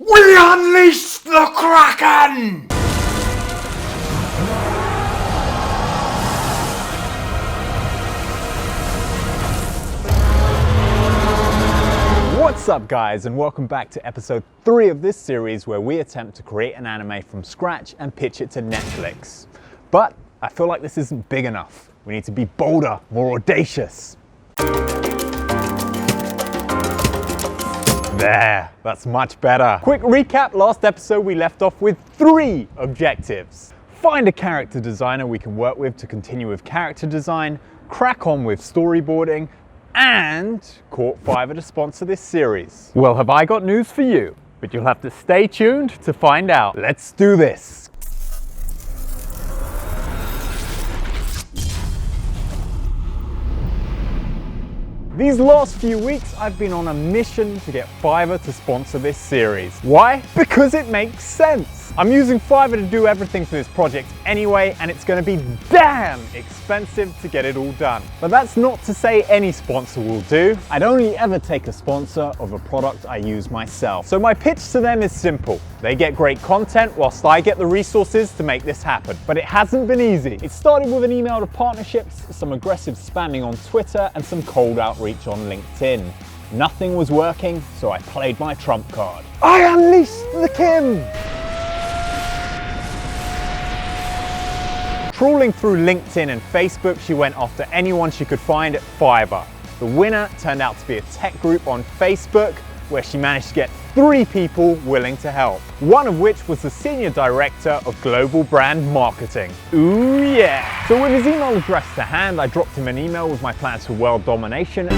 We unleash the Kraken! What's up guys, and welcome back to episode 3 of this series where we attempt to create an anime from scratch and pitch it to Netflix. But I feel like this isn't big enough. We need to be bolder, more audacious. There, that's much better. Quick recap, last episode we left off with 3 objectives. Find a character designer we can work with to continue with character design, crack on with storyboarding, and court Fiverr to sponsor this series. Well, have I got news for you? But you'll have to stay tuned to find out. Let's do this. These last few weeks, I've been on a mission to get Fiverr to sponsor this series. Why? Because it makes sense. I'm using Fiverr to do everything for this project anyway, and it's going to be damn expensive to get it all done. But that's not to say any sponsor will do. I'd only ever take a sponsor of a product I use myself. So my pitch to them is simple. They get great content whilst I get the resources to make this happen. But it hasn't been easy. It started with an email to partnerships, some aggressive spamming on Twitter, and some cold outreach on LinkedIn. Nothing was working, so I played my trump card. I unleashed the Kim! Trawling through LinkedIn and Facebook, she went after anyone she could find at Fiverr. The winner turned out to be a tech group on Facebook where she managed to get 3 people willing to help. One of which was the Senior Director of Global Brand Marketing. Ooh yeah! So with his email address to hand, I dropped him an email with my plans for world domination.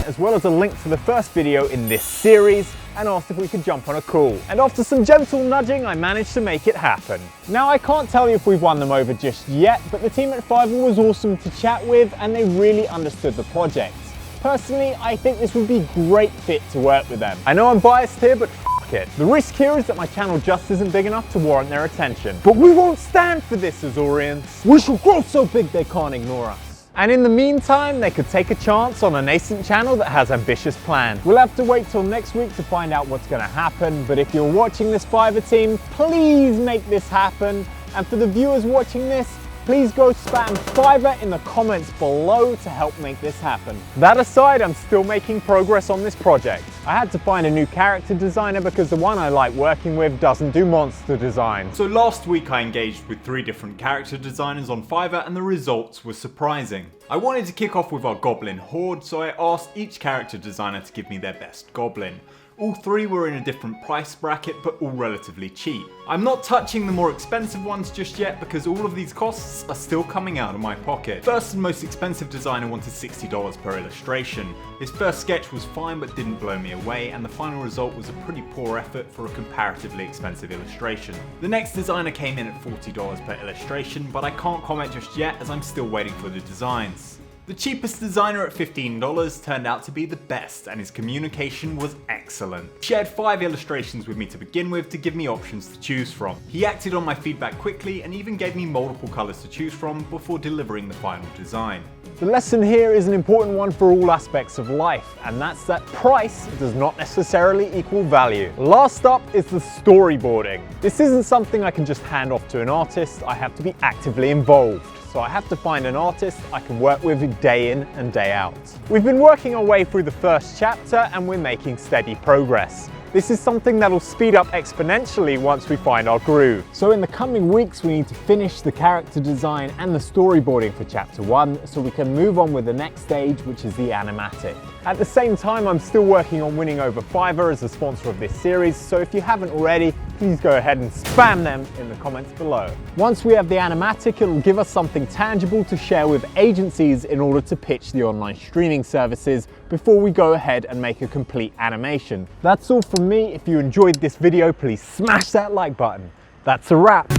As well as a link to the first video in this series, and asked if we could jump on a call. And after some gentle nudging, I managed to make it happen. Now I can't tell you if we've won them over just yet, but the team at Fiverr was awesome to chat with and they really understood the project. Personally, I think this would be a great fit to work with them. I know I'm biased here, but f it. The risk here is that my channel just isn't big enough to warrant their attention. But we won't stand for this, Azorians. We shall grow so big they can't ignore us. And in the meantime, they could take a chance on a nascent channel that has ambitious plans. We'll have to wait till next week to find out what's going to happen, but if you're watching this Fiverr team, please make this happen. And for the viewers watching this, please go spam Fiverr in the comments below to help make this happen. That aside, I'm still making progress on this project. I had to find a new character designer because the one I like working with doesn't do monster design. So last week I engaged with 3 different character designers on Fiverr and the results were surprising. I wanted to kick off with our goblin horde, so I asked each character designer to give me their best goblin. All 3 were in a different price bracket, but all relatively cheap. I'm not touching the more expensive ones just yet because all of these costs are still coming out of my pocket. First and most expensive designer wanted $60 per illustration. His first sketch was fine but didn't blow me away, and the final result was a pretty poor effort for a comparatively expensive illustration. The next designer came in at $40 per illustration, but I can't comment just yet as I'm still waiting for the designs. The cheapest designer at $15 turned out to be the best, and his communication was excellent. He shared 5 illustrations with me to begin with to give me options to choose from. He acted on my feedback quickly and even gave me multiple colours to choose from before delivering the final design. The lesson here is an important one for all aspects of life, and that's that price does not necessarily equal value. Last up is the storyboarding. This isn't something I can just hand off to an artist, I have to be actively involved. So I have to find an artist I can work with day in and day out. We've been working our way through the first chapter and we're making steady progress. This is something that'll speed up exponentially once we find our groove. So in the coming weeks, we need to finish the character design and the storyboarding for chapter 1 so we can move on with the next stage, which is the animatic. At the same time, I'm still working on winning over Fiverr as a sponsor of this series, so if you haven't already, please go ahead and spam them in the comments below. Once we have the animatic, it'll give us something tangible to share with agencies in order to pitch the online streaming services before we go ahead and make a complete animation. That's all from me. If you enjoyed this video, please smash that like button. That's a wrap.